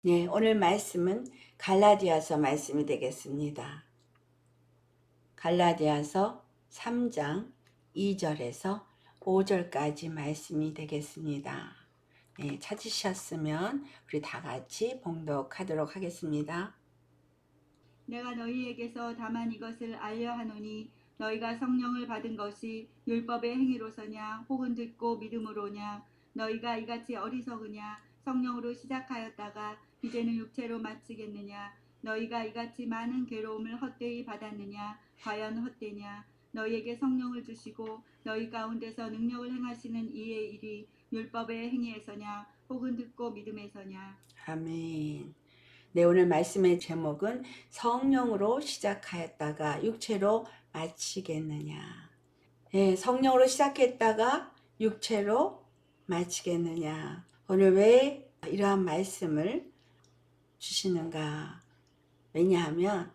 네, 오늘 말씀은 갈라디아서 말씀이 되겠습니다. 갈라디아서 3장 2절에서 5절까지 말씀이 되겠습니다. 네, 찾으셨으면 우리 다 같이 봉독하도록 하겠습니다. 내가 너희에게서 다만 이것을 알려 하노니 너희가 성령을 받은 것이 율법의 행위로서냐 혹은 듣고 믿음으로냐. 너희가 이같이 어리석으냐. 성령으로 시작하였다가 이제는 육체로 마치겠느냐. 너희가 이같이 많은 괴로움을 헛되이 받았느냐. 과연 헛되냐. 너희에게 성령을 주시고 너희 가운데서 능력을 행하시는 이의 일이 율법의 행위에서냐 혹은 듣고 믿음에서냐. 아멘. 네, 오늘 말씀의 제목은 성령으로 시작하였다가 육체로 마치겠느냐. 네, 성령으로 시작했다가 육체로 마치겠느냐. 오늘 왜 이러한 말씀을 주시는가? 왜냐하면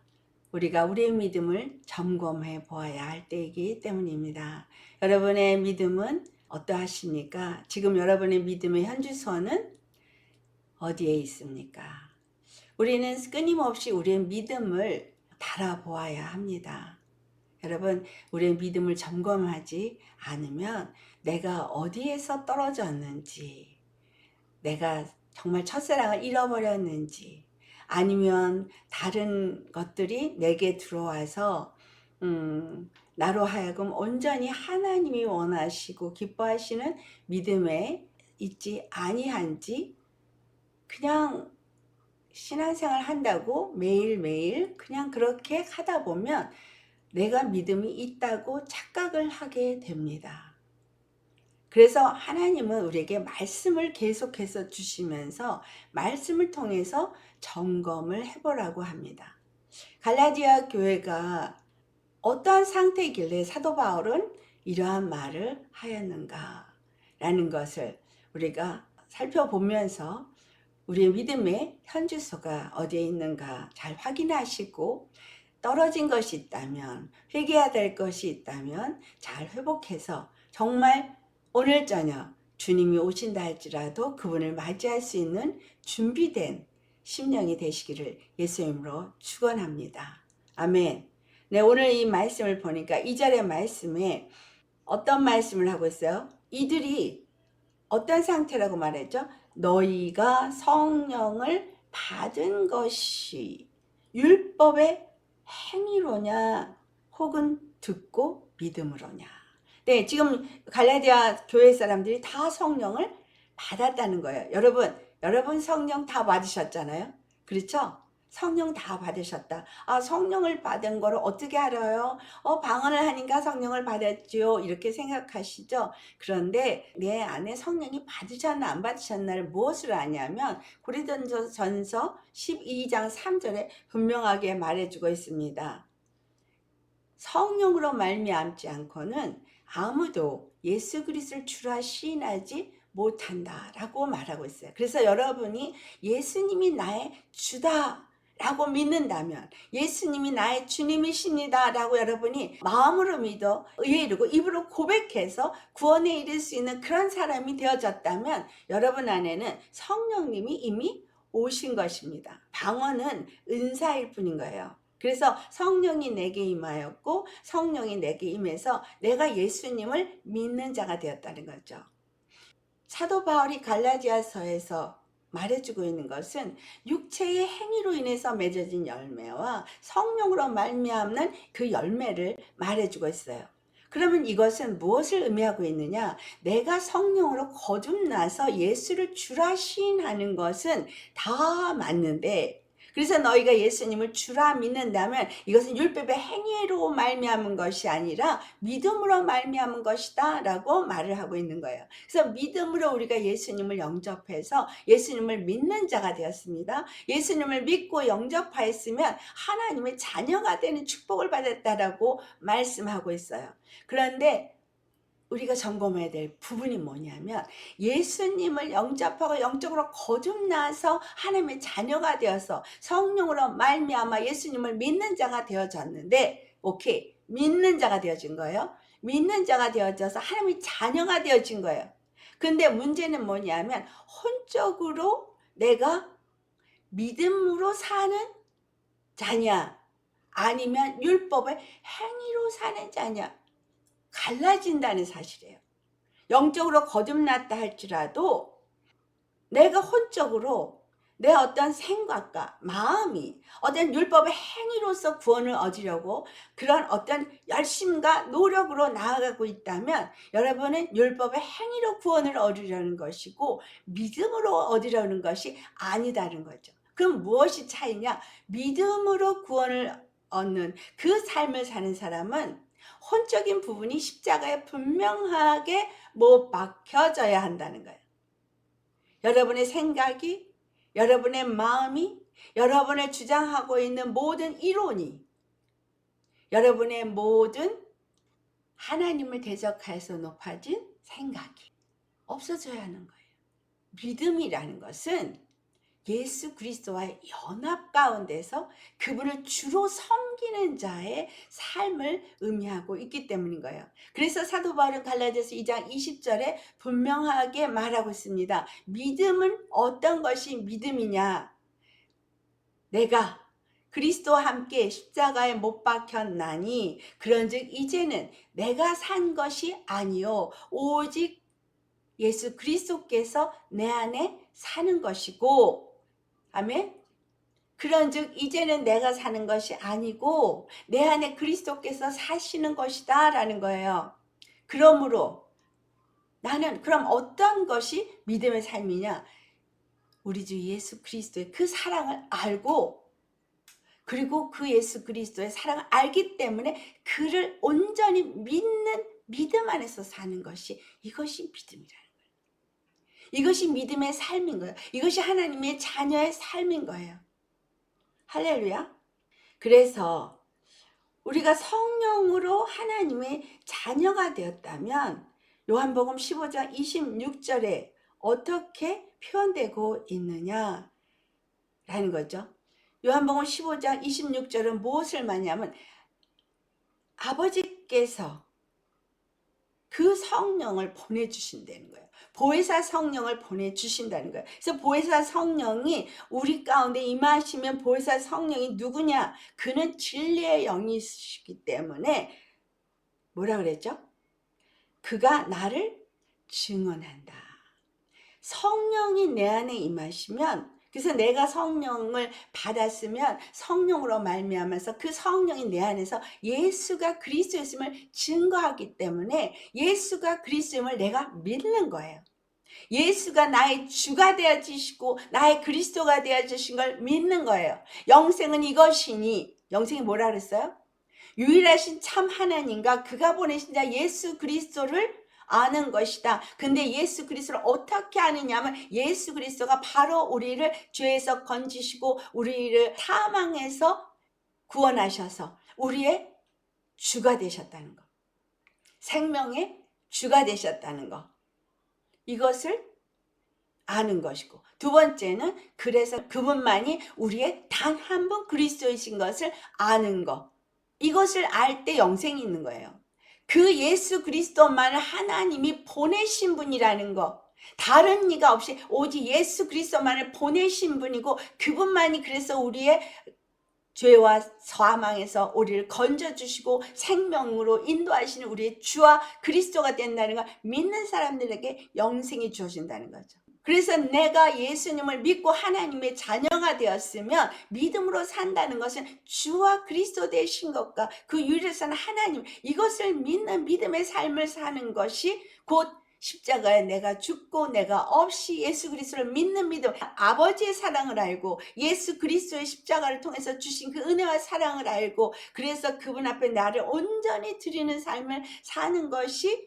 우리가 우리의 믿음을 점검해 보아야 할 때이기 때문입니다. 여러분의 믿음은 어떠하십니까? 지금 여러분의 믿음의 현주소는 어디에 있습니까? 우리는 끊임없이 우리의 믿음을 달아보아야 합니다. 여러분, 우리의 믿음을 점검하지 않으면 내가 어디에서 떨어졌는지, 내가 정말 첫사랑을 잃어버렸는지, 아니면 다른 것들이 내게 들어와서 나로 하여금 온전히 하나님이 원하시고 기뻐하시는 믿음에 있지 아니한지, 그냥 신앙생활 한다고 매일매일 그냥 그렇게 하다 보면 내가 믿음이 있다고 착각을 하게 됩니다. 그래서 하나님은 우리에게 말씀을 계속해서 주시면서 말씀을 통해서 점검을 해보라고 합니다. 갈라디아 교회가 어떠한 상태이길래 사도 바울은 이러한 말을 하였는가 라는 것을 우리가 살펴보면서 우리의 믿음의 현주소가 어디에 있는가 잘 확인하시고, 떨어진 것이 있다면, 회개해야 될 것이 있다면 잘 회복해서 정말 오늘 저녁 주님이 오신다 할지라도 그분을 맞이할 수 있는 준비된 심령이 되시기를 예수 이름으로 축원합니다. 아멘. 네, 오늘 이 말씀을 보니까 2절의 말씀에 어떤 말씀을 하고 있어요? 이들이 어떤 상태라고 말했죠? 너희가 성령을 받은 것이 율법의 행위로냐 혹은 듣고 믿음으로냐. 네, 지금 갈라디아 교회 사람들이 다 성령을 받았다는 거예요. 여러분 성령 다 받으셨잖아요. 그렇죠? 성령 다 받으셨다. 아, 성령을 받은 거를 어떻게 알아요? 방언을 하니까 성령을 받았죠. 이렇게 생각하시죠? 그런데 내 안에 성령이 받으셨나 안 받으셨나를 무엇으로 아냐면 고린도전서 12장 3절에 분명하게 말해주고 있습니다. 성령으로 말미암지 않고는 아무도 예수 그리스도를 주라 시인하지 못한다라고 말하고 있어요. 그래서 여러분이 예수님이 나의 주다 라고 믿는다면, 예수님이 나의 주님이십니다 라고 여러분이 마음으로 믿어 의에 이르고 입으로 고백해서 구원에 이를 수 있는 그런 사람이 되어졌다면 여러분 안에는 성령님이 이미 오신 것입니다. 방언은 은사일 뿐인 거예요. 그래서 성령이 내게 임하였고 성령이 내게 임해서 내가 예수님을 믿는 자가 되었다는 거죠. 사도 바울이 갈라디아서에서 말해주고 있는 것은 육체의 행위로 인해서 맺어진 열매와 성령으로 말미암는 그 열매를 말해주고 있어요. 그러면 이것은 무엇을 의미하고 있느냐? 내가 성령으로 거듭나서 예수를 주라 시인하는 것은 다 맞는데, 그래서 너희가 예수님을 주라 믿는다면 이것은 율법의 행위로 말미암은 것이 아니라 믿음으로 말미암은 것이다 라고 말을 하고 있는 거예요. 그래서 믿음으로 우리가 예수님을 영접해서 예수님을 믿는 자가 되었습니다. 예수님을 믿고 영접하였으면 하나님의 자녀가 되는 축복을 받았다라고 말씀하고 있어요. 그런데 우리가 점검해야 될 부분이 뭐냐면, 예수님을 영접하고 영적으로 거듭나서 하나님의 자녀가 되어서 성령으로 말미암아 예수님을 믿는 자가 되어졌는데, 오케이, 믿는 자가 되어진 거예요. 믿는 자가 되어져서 하나님의 자녀가 되어진 거예요. 근데 문제는 뭐냐면 혼적으로 내가 믿음으로 사는 자냐 아니면 율법의 행위로 사는 자냐 갈라진다는 사실이에요. 영적으로 거듭났다 할지라도 내가 혼적으로 내 어떤 생각과 마음이 어떤 율법의 행위로서 구원을 얻으려고 그런 어떤 열심과 노력으로 나아가고 있다면 여러분은 율법의 행위로 구원을 얻으려는 것이고 믿음으로 얻으려는 것이 아니다는 거죠. 그럼 무엇이 차이냐? 믿음으로 구원을 얻는 그 삶을 사는 사람은 혼적인 부분이 십자가에 분명하게 못 박혀져야 한다는 거예요. 여러분의 생각이, 여러분의 마음이, 여러분의 주장하고 있는 모든 이론이, 여러분의 모든 하나님을 대적하여서 높아진 생각이 없어져야 하는 거예요. 믿음이라는 것은 예수 그리스도와의 연합 가운데서 그분을 주로 섬기는 자의 삶을 의미하고 있기 때문인 거예요. 그래서 사도 바울은 갈라디아서 2장 20절에 분명하게 말하고 있습니다. 믿음은 어떤 것이 믿음이냐? 내가 그리스도와 함께 십자가에 못 박혔나니 그런즉 이제는 내가 산 것이 아니요 오직 예수 그리스도께서 내 안에 사는 것이고 아멘. 그런즉 이제는 내가 사는 것이 아니고 내 안에 그리스도께서 사시는 것이다 라는 거예요. 그러므로 나는 그럼 어떤 것이 믿음의 삶이냐? 우리 주 예수 그리스도의 그 사랑을 알고 그리고 그 예수 그리스도의 사랑을 알기 때문에 그를 온전히 믿는 믿음 안에서 사는 것이 이것이 믿음이라는 거예요. 이것이 믿음의 삶인 거예요. 이것이 하나님의 자녀의 삶인 거예요. 할렐루야. 그래서 우리가 성령으로 하나님의 자녀가 되었다면 요한복음 15장 26절에 어떻게 표현되고 있느냐라는 거죠. 요한복음 15장 26절은 무엇을 말하냐면 아버지께서 그 성령을 보내주신다는 거예요. 보혜사 성령을 보내주신다는 거예요. 그래서 보혜사 성령이 우리 가운데 임하시면 보혜사 성령이 누구냐? 그는 진리의 영이시기 때문에 뭐라 그랬죠? 그가 나를 증언한다. 성령이 내 안에 임하시면 그래서 내가 성령을 받았으면 성령으로 말미암아서 그 성령이 내 안에서 예수가 그리스도였음을 증거하기 때문에 예수가 그리스도임을 내가 믿는 거예요. 예수가 나의 주가 되어지시고 나의 그리스도가 되어주신 걸 믿는 거예요. 영생은 이것이니 영생이 뭐라 그랬어요? 유일하신 참 하나님과 그가 보내신 자 예수 그리스도를 아는 것이다. 근데 예수 그리스도를 어떻게 아느냐면 예수 그리스도가 바로 우리를 죄에서 건지시고 우리를 사망에서 구원하셔서 우리의 주가 되셨다는 것. 생명의 주가 되셨다는 것. 이것을 아는 것이고 두 번째는 그래서 그분만이 우리의 단 한 분 그리스도이신 것을 아는 것. 이것을 알 때 영생이 있는 거예요. 그 예수 그리스도만을 하나님이 보내신 분이라는 거. 다른 이가 없이 오직 예수 그리스도만을 보내신 분이고 그분만이 그래서 우리의 죄와 사망에서 우리를 건져주시고 생명으로 인도하시는 우리의 주와 그리스도가 된다는 걸 믿는 사람들에게 영생이 주어진다는 거죠. 그래서 내가 예수님을 믿고 하나님의 자녀가 되었으면 믿음으로 산다는 것은 주와 그리스도 되신 것과 그 유일하신 하나님 이것을 믿는 믿음의 삶을 사는 것이 곧 십자가에 내가 죽고 내가 없이 예수 그리스도를 믿는 믿음 아버지의 사랑을 알고 예수 그리스도의 십자가를 통해서 주신 그 은혜와 사랑을 알고 그래서 그분 앞에 나를 온전히 드리는 삶을 사는 것이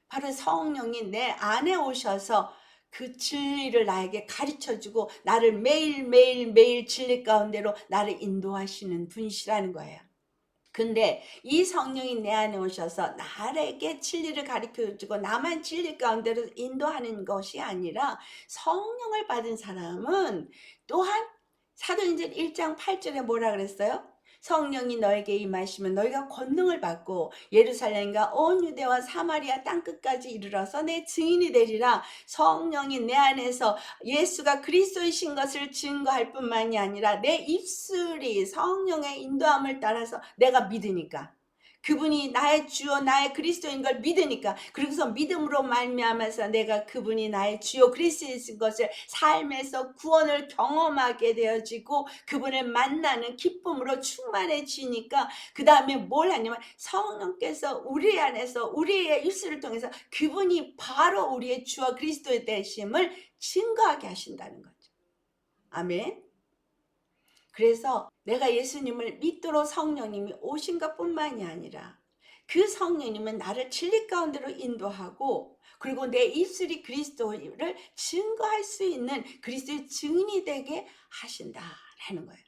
바로 성령이 내 안에 오셔서 그 진리를 나에게 가르쳐주고 나를 매일 진리 가운데로 나를 인도하시는 분이시라는 거예요. 근데 이 성령이 내 안에 오셔서 나에게 진리를 가르쳐주고 나만 진리 가운데로 인도하는 것이 아니라 성령을 받은 사람은 또한 사도행전 1장 8절에 뭐라 그랬어요? 성령이 너에게 임하시면 너희가 권능을 받고 예루살렘과 온 유대와 사마리아 땅끝까지 이르러서 내 증인이 되리라. 성령이 내 안에서 예수가 그리스도이신 것을 증거할 뿐만이 아니라 내 입술이 성령의 인도함을 따라서 내가 믿으니까, 그분이 나의 주요 나의 그리스도인 걸 믿으니까, 그리고서 믿음으로 말미암아서 내가 그분이 나의 주요 그리스도인 것을 삶에서 구원을 경험하게 되어지고 그분을 만나는 기쁨으로 충만해지니까, 그 다음에 뭘 하냐면 성령께서 우리 안에서 우리의 입술을 통해서 그분이 바로 우리의 주와 그리스도의 되심을 증거하게 하신다는 거죠. 아멘. 그래서 내가 예수님을 믿도록 성령님이 오신 것뿐만이 아니라 그 성령님은 나를 진리 가운데로 인도하고, 그리고 내 입술이 그리스도를 증거할 수 있는 그리스도의 증인이 되게 하신다라는 거예요.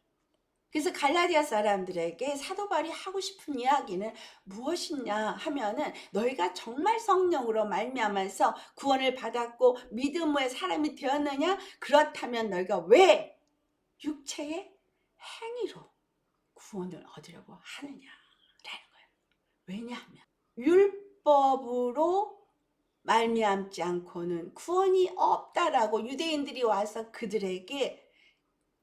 그래서 갈라디아 사람들에게 사도 바울이 하고 싶은 이야기는 무엇이냐 하면은, 너희가 정말 성령으로 말미암아서 구원을 받았고 믿음의 사람이 되었느냐? 그렇다면 너희가 왜 육체의 행위로 구원을 얻으려고 하느냐라는 거예요. 왜냐하면 율법으로 말미암지 않고는 구원이 없다라고 유대인들이 와서 그들에게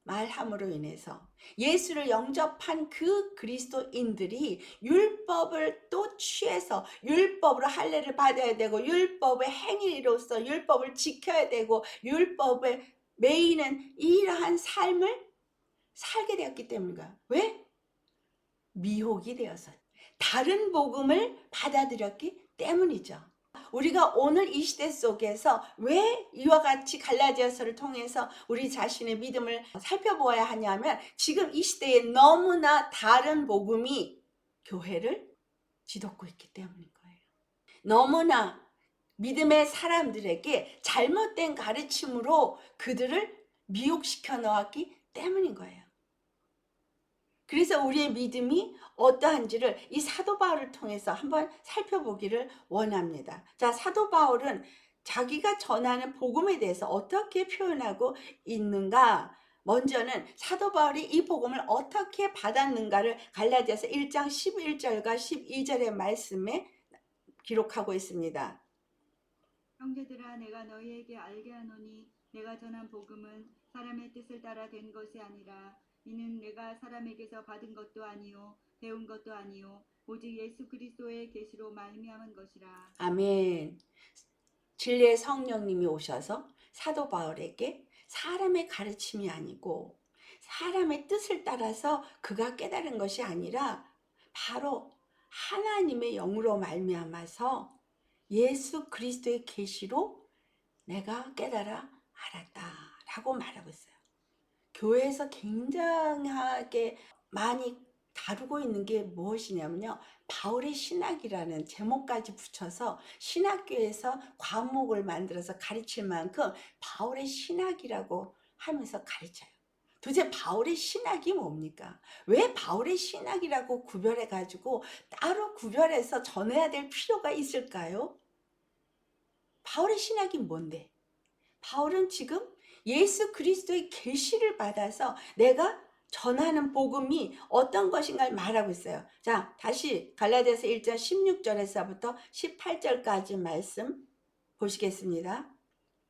말함으로 인해서 예수를 영접한 그 그리스도인들이 율법을 또 취해서 율법으로 할례를 받아야 되고 율법의 행위로서 율법을 지켜야 되고 율법에 매이는 이러한 삶을 살게 되었기 때문인가요? 왜? 미혹이 되어서 다른 복음을 받아들였기 때문이죠. 우리가 오늘 이 시대 속에서 왜 이와 같이 갈라디아서를 통해서 우리 자신의 믿음을 살펴보아야 하냐면, 지금 이 시대에 너무나 다른 복음이 교회를 뒤덮고 있기 때문인 거예요. 너무나 믿음의 사람들에게 잘못된 가르침으로 그들을 미혹시켜 놓았기 때문인 거예요. 그래서 우리의 믿음이 어떠한지를 이 사도 바울을 통해서 한번 살펴보기를 원합니다. 자, 사도 바울은 자기가 전하는 복음에 대해서 어떻게 표현하고 있는가? 먼저는 사도 바울이 이 복음을 어떻게 받았는가를 갈라디아서 1장 11절과 12절의 말씀에 기록하고 있습니다. 형제들아, 내가 너희에게 알게 하노니 내가 전한 복음은 사람의 뜻을 따라 된 것이 아니라 이는 내가 사람에게서 받은 것도 아니요 배운 것도 아니요 오직 예수 그리스도의 계시로 말미암은 것이라. 아멘. 진리의 성령님이 오셔서 사도 바울에게 사람의 가르침이 아니고 사람의 뜻을 따라서 그가 깨달은 것이 아니라 바로 하나님의 영으로 말미암아서 예수 그리스도의 계시로 내가 깨달아 알았다라고 말하고 있어요. 교회에서 굉장하게 많이 다루고 있는 게 무엇이냐면요, 바울의 신학이라는 제목까지 붙여서 신학교에서 과목을 만들어서 가르칠 만큼 바울의 신학이라고 하면서 가르쳐요. 도대체 바울의 신학이 뭡니까? 왜 바울의 신학이라고 구별해 가지고 따로 구별해서 전해야 될 필요가 있을까요? 바울의 신학이 뭔데? 바울은 지금 예수 그리스도의 계시를 받아서 내가 전하는 복음이 어떤 것인가를 말하고 있어요. 자, 다시 갈라디아서 1장 16절에서부터 18절까지 말씀 보시겠습니다.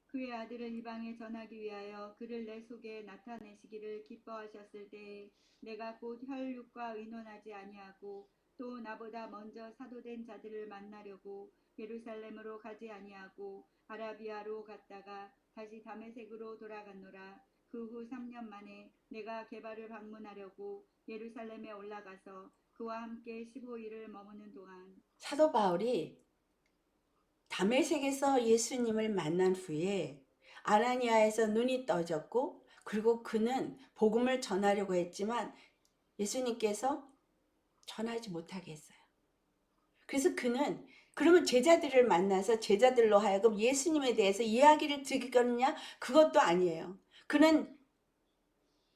그의 아들을 이방에 전하기 위하여 그를 내 속에 나타내시기를 기뻐하셨을 때에 내가 곧 혈육과 의논하지 아니하고 또 나보다 먼저 사도된 자들을 만나려고 예루살렘으로 가지 아니하고 아라비아로 갔다가 다시 다메섹으로 돌아갔노라. 그 후 3년 만에 내가 게바를 방문하려고 예루살렘에 올라가서 그와 함께 15일을 머무는 동안 사도 바울이 다메섹에서 예수님을 만난 후에 아나니아에서 눈이 떠졌고, 그리고 그는 복음을 전하려고 했지만 예수님께서 전하지 못하게 했어요. 그래서 그는 그러면 제자들을 만나서 제자들로 하여금 예수님에 대해서 이야기를 듣겠느냐? 그것도 아니에요. 그는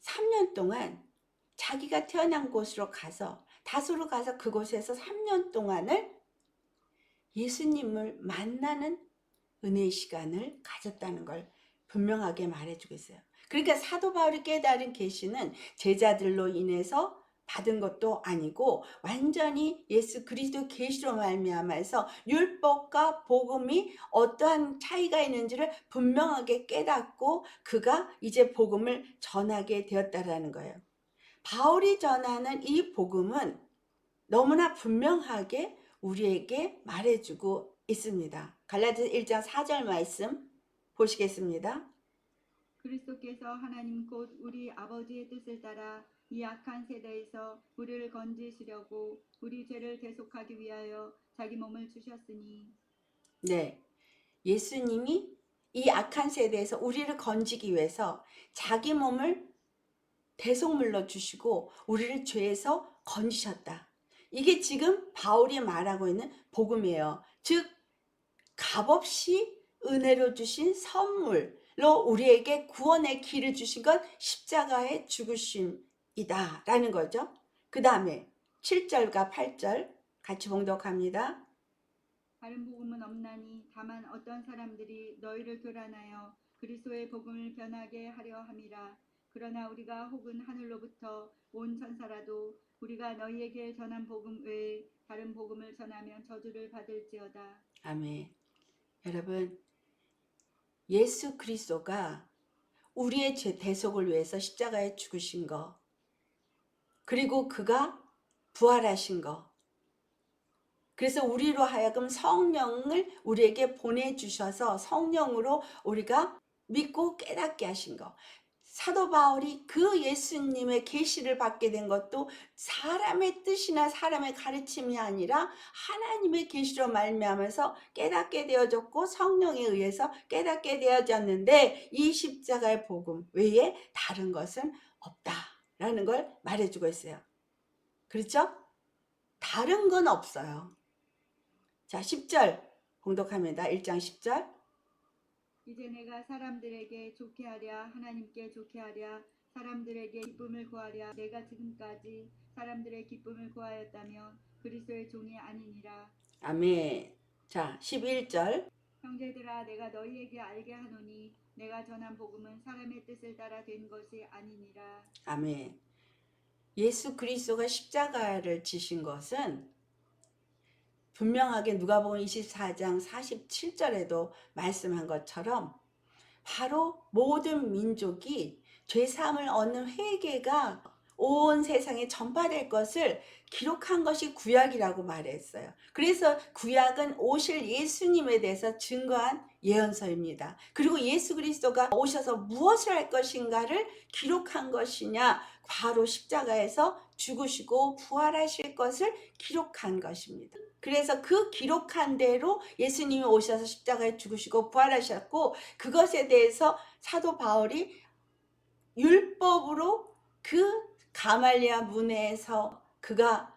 3년 동안 자기가 태어난 곳으로 가서 다소로 가서 그곳에서 3년 동안을 예수님을 만나는 은혜의 시간을 가졌다는 걸 분명하게 말해주고 있어요. 그러니까 사도 바울이 깨달은 계시는 제자들로 인해서 받은 것도 아니고 완전히 예수 그리스도 계시로 말미암아서 율법과 복음이 어떠한 차이가 있는지를 분명하게 깨닫고 그가 이제 복음을 전하게 되었다라는 거예요. 바울이 전하는 이 복음은 너무나 분명하게 우리에게 말해주고 있습니다. 갈라디아서 1장 4절 말씀 보시겠습니다. 그리스도께서 하나님 곧 우리 아버지의 뜻을 따라 이 악한 세대에서 우리를 건지시려고 우리 죄를 대속하기 위하여 자기 몸을 주셨으니. 네, 예수님이 이 악한 세대에서 우리를 건지기 위해서 자기 몸을 대속물로 주시고 우리를 죄에서 건지셨다. 이게 지금 바울이 말하고 있는 복음이에요. 즉 값없이 은혜로 주신 선물로 우리에게 구원의 길을 주신 건 십자가의 죽으심이다 라는 거죠. 그 다음에 7절과 8절 같이 봉독합니다. 다른 복음은 없나니 다만 어떤 사람들이 너희를 교란하여 그리스도의 복음을 변하게 하려 함이라. 그러나 우리가 혹은 하늘로부터 온 천사라도 우리가 너희에게 전한 복음 외에 다른 복음을 전하면 저주를 받을지어다. 아멘. 여러분, 예수 그리스도가 우리의 죄 대속을 위해서 십자가에 죽으신 거, 그리고 그가 부활하신 거, 그래서 우리로 하여금 성령을 우리에게 보내주셔서 성령으로 우리가 믿고 깨닫게 하신 거. 사도 바울이 그 예수님의 계시를 받게 된 것도 사람의 뜻이나 사람의 가르침이 아니라 하나님의 계시로 말미암아서 깨닫게 되어졌고 성령에 의해서 깨닫게 되어졌는데 이 십자가의 복음 외에 다른 것은 없다라는 걸 말해주고 있어요. 그렇죠? 다른 건 없어요. 자, 10절 봉독합니다. 1장 10절. 이제 내가 사람들에게 좋게 하랴 하나님께 좋게 하랴 사람들에게 기쁨을 구하랴 내가 지금까지 사람들의 기쁨을 구하였다면 그리스도의 종이 아니니라. 아멘. 자, 11절. 형제들아 내가 너희에게 알게 하노니 내가 전한 복음은 사람의 뜻을 따라 된 것이 아니니라. 아멘. 예수 그리스도가 십자가를 지신 것은 분명하게 누가복음 24장 47절에도 말씀한 것처럼 바로 모든 민족이 죄사함을 얻는 회개가 온 세상에 전파될 것을 기록한 것이 구약이라고 말했어요. 그래서 구약은 오실 예수님에 대해서 증거한 예언서입니다. 그리고 예수 그리스도가 오셔서 무엇을 할 것인가를 기록한 것이냐? 바로 십자가에서 죽으시고 부활하실 것을 기록한 것입니다. 그래서 그 기록한 대로 예수님이 오셔서 십자가에 죽으시고 부활하셨고 그것에 대해서 사도 바울이 율법으로 그 가말리아 문에서 그가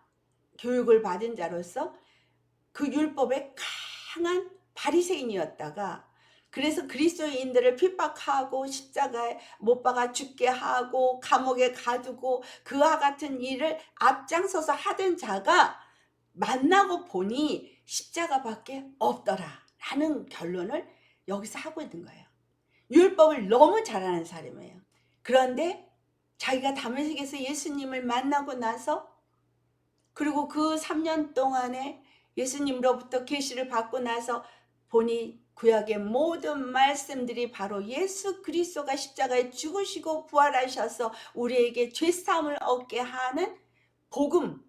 교육을 받은 자로서 그 율법에 강한 바리새인이었다가 그래서 그리스도인들을 핍박하고 십자가에 못 박아 죽게 하고 감옥에 가두고 그와 같은 일을 앞장서서 하던 자가 만나고 보니 십자가밖에 없더라라는 결론을 여기서 하고 있는 거예요. 율법을 너무 잘 아는 사람이에요. 그런데 자기가 다메섹에서 예수님을 만나고 나서 그리고 그 3년 동안에 예수님으로부터 계시를 받고 나서 보니 구약의 모든 말씀들이 바로 예수 그리스도가 십자가에 죽으시고 부활하셔서 우리에게 죄사함을 얻게 하는 복음,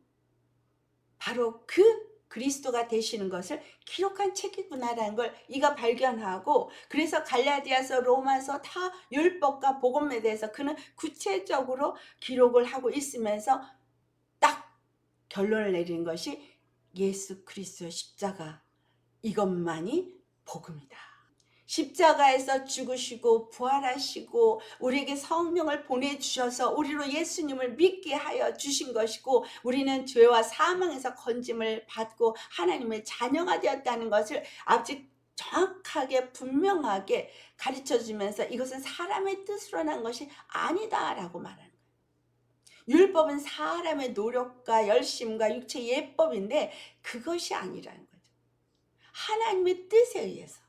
바로 그 그리스도가 되시는 것을 기록한 책이구나라는 걸 이가 발견하고 그래서 갈라디아서 로마서 다 율법과 복음에 대해서 그는 구체적으로 기록을 하고 있으면서 딱 결론을 내리는 것이 예수 그리스도의 십자가 이것만이 복음이다. 십자가에서 죽으시고 부활하시고 우리에게 성령을 보내주셔서 우리로 예수님을 믿게 하여 주신 것이고 우리는 죄와 사망에서 건짐을 받고 하나님의 자녀가 되었다는 것을 아직 정확하게 분명하게 가르쳐주면서 이것은 사람의 뜻으로 난 것이 아니다라고 말하는 거예요. 율법은 사람의 노력과 열심과 육체 예법인데 그것이 아니라는 거죠. 하나님의 뜻에 의해서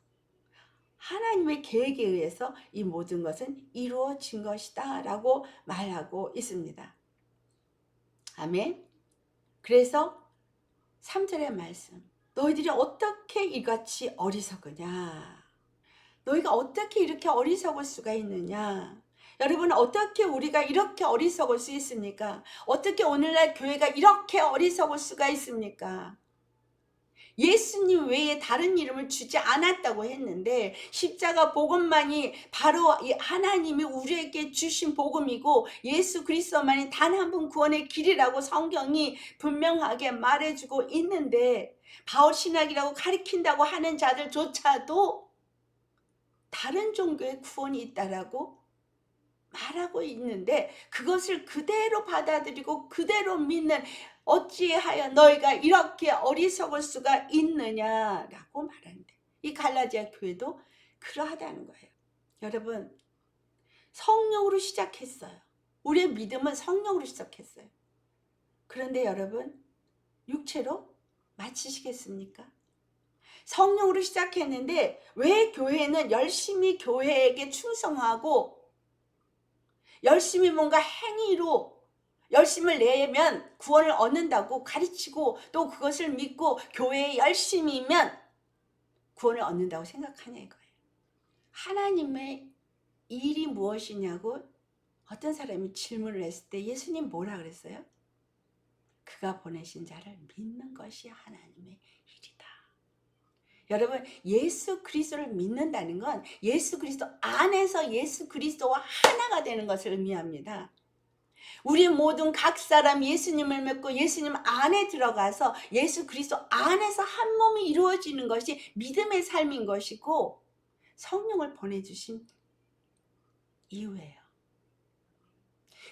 하나님의 계획에 의해서 이 모든 것은 이루어진 것이다 라고 말하고 있습니다. 아멘. 그래서 3절의 말씀. 너희들이 어떻게 이같이 어리석으냐. 너희가 어떻게 이렇게 어리석을 수가 있느냐. 여러분, 어떻게 우리가 이렇게 어리석을 수 있습니까? 어떻게 오늘날 교회가 이렇게 어리석을 수가 있습니까? 예수님 외에 다른 이름을 주지 않았다고 했는데 십자가 복음만이 바로 이 하나님이 우리에게 주신 복음이고 예수 그리스도만이 단 한 분 구원의 길이라고 성경이 분명하게 말해주고 있는데 바울 신학이라고 가리킨다고 하는 자들조차도 다른 종교의 구원이 있다라고 말하고 있는데 그것을 그대로 받아들이고 그대로 믿는 어찌하여 너희가 이렇게 어리석을 수가 있느냐라고 말하는데 이 갈라디아 교회도 그러하다는 거예요. 여러분, 성령으로 시작했어요. 우리의 믿음은 성령으로 시작했어요. 그런데 여러분, 육체로 마치시겠습니까? 성령으로 시작했는데 왜 교회는 열심히 교회에게 충성하고 열심히 뭔가 행위로 열심을 내면 구원을 얻는다고 가르치고 또 그것을 믿고 교회에 열심히면 구원을 얻는다고 생각하냐 이거예요. 하나님의 일이 무엇이냐고 어떤 사람이 질문을 했을 때 예수님 뭐라 그랬어요? 그가 보내신 자를 믿는 것이 하나님의 일이다. 여러분, 예수 그리스도를 믿는다는 건 예수 그리스도 안에서 예수 그리스도와 하나가 되는 것을 의미합니다. 우리 모든 각 사람 예수님을 믿고 예수님 안에 들어가서 예수 그리스도 안에서 한 몸이 이루어지는 것이 믿음의 삶인 것이고 성령을 보내주신 이유예요.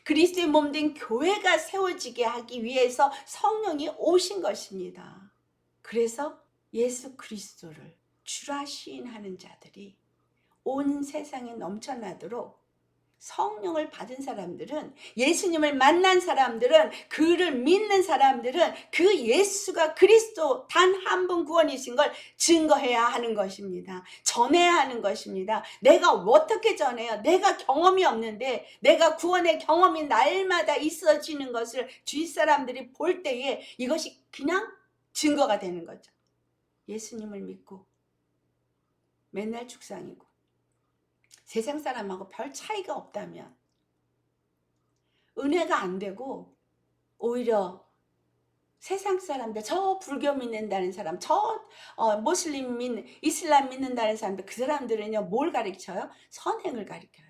그리스도의 몸된 교회가 세워지게 하기 위해서 성령이 오신 것입니다. 그래서 예수 그리스도를 주라 시인하는 자들이 온 세상에 넘쳐나도록 성령을 받은 사람들은 예수님을 만난 사람들은 그를 믿는 사람들은 그 예수가 그리스도 단 한 분 구원이신 걸 증거해야 하는 것입니다. 전해야 하는 것입니다. 내가 어떻게 전해요? 내가 경험이 없는데 내가 구원의 경험이 날마다 있어지는 것을 주위 사람들이 볼 때에 이것이 그냥 증거가 되는 거죠. 예수님을 믿고 맨날 죽상이고 세상 사람하고 별 차이가 없다면 은혜가 안 되고 오히려 세상 사람들, 저 불교 믿는다는 사람, 저 이슬람 믿는다는 사람들, 그 사람들은요 뭘 가르쳐요? 선행을 가르쳐요.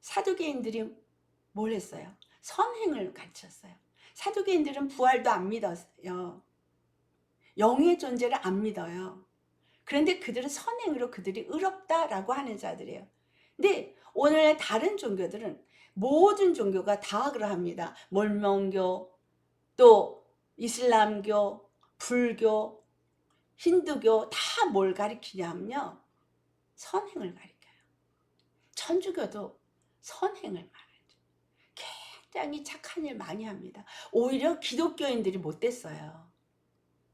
사두개인들이 뭘 했어요? 선행을 가르쳤어요. 사두개인들은 부활도 안 믿었어요. 영의 존재를 안 믿어요. 그런데 그들은 선행으로 그들이 의롭다라고 하는 자들이에요. 근데 오늘 다른 종교들은 모든 종교가 다 그러합니다. 몰몬교, 또 이슬람교, 불교, 힌두교 다 뭘 가리키냐면요. 선행을 가리켜요. 천주교도 선행을 말하죠. 굉장히 착한 일 많이 합니다. 오히려 기독교인들이 못됐어요.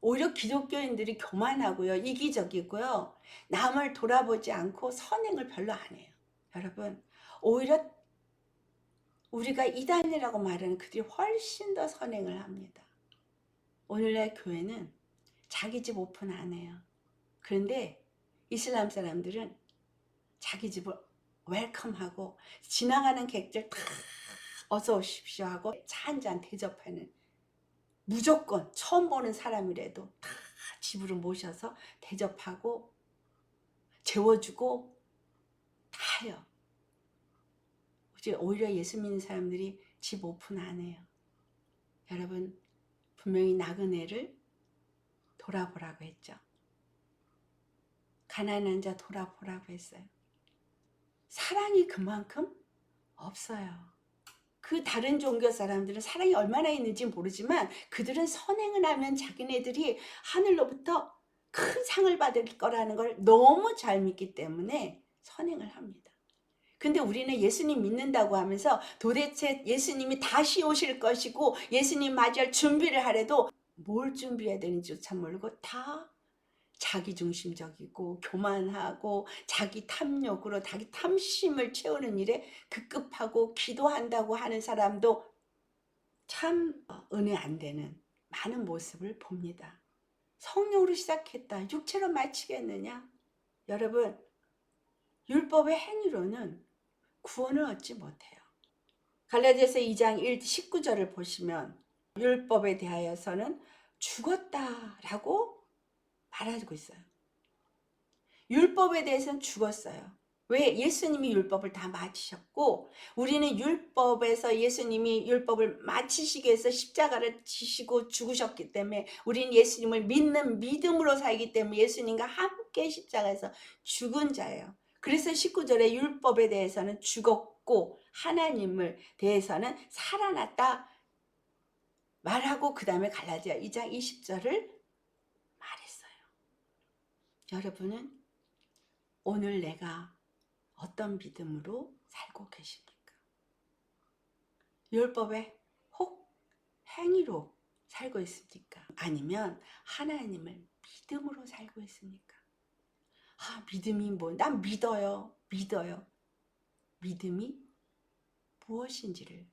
오히려 기독교인들이 교만하고요. 이기적이고요. 남을 돌아보지 않고 선행을 별로 안 해요. 여러분, 오히려 우리가 이단이라고 말하는 그들이 훨씬 더 선행을 합니다. 오늘날 교회는 자기 집 오픈 안 해요. 그런데 이슬람 사람들은 자기 집을 웰컴하고 지나가는 객들 다 어서 오십시오 하고 차 한 잔 대접하는, 무조건 처음 보는 사람이라도 다 집으로 모셔서 대접하고 재워주고 다 해요. 오히려 예수 믿는 사람들이 집 오픈 안 해요. 여러분, 분명히 나그네를 돌아보라고 했죠. 가난한 자 돌아보라고 했어요. 사랑이 그만큼 없어요. 그 다른 종교 사람들은 사랑이 얼마나 있는지 모르지만 그들은 선행을 하면 자기네들이 하늘로부터 큰 상을 받을 거라는 걸 너무 잘 믿기 때문에 선행을 합니다. 근데 우리는 예수님 믿는다고 하면서 도대체 예수님이 다시 오실 것이고 예수님 맞이할 준비를 하래도 뭘 준비해야 되는지 참 모르고 다 자기중심적이고 교만하고 자기 탐욕으로 자기 탐심을 채우는 일에 급급하고 기도한다고 하는 사람도 참 은혜 안 되는 많은 모습을 봅니다. 성령으로 시작했다. 육체로 마치겠느냐? 여러분, 율법의 행위로는 구원을 얻지 못해요. 갈라디아서 2장 19절을 보시면 율법에 대하여서는 죽었다라고 말하고 있어요. 율법에 대해서는 죽었어요. 왜? 예수님이 율법을 다 마치셨고 우리는 율법에서 예수님이 율법을 마치시기 위해서 십자가를 지시고 죽으셨기 때문에 우리는 예수님을 믿는 믿음으로 살기 때문에 예수님과 함께 십자가에서 죽은 자예요. 그래서 19절에 율법에 대해서는 죽었고 하나님을 대해서는 살아났다 말하고 그 다음에 갈라디아 2장 20절을 말했어요. 여러분은 오늘 내가 어떤 믿음으로 살고 계십니까? 율법의 혹 행위로 살고 있습니까? 아니면 하나님을 믿음으로 살고 있습니까? 믿음이 난 믿어요. 믿음이 무엇인지를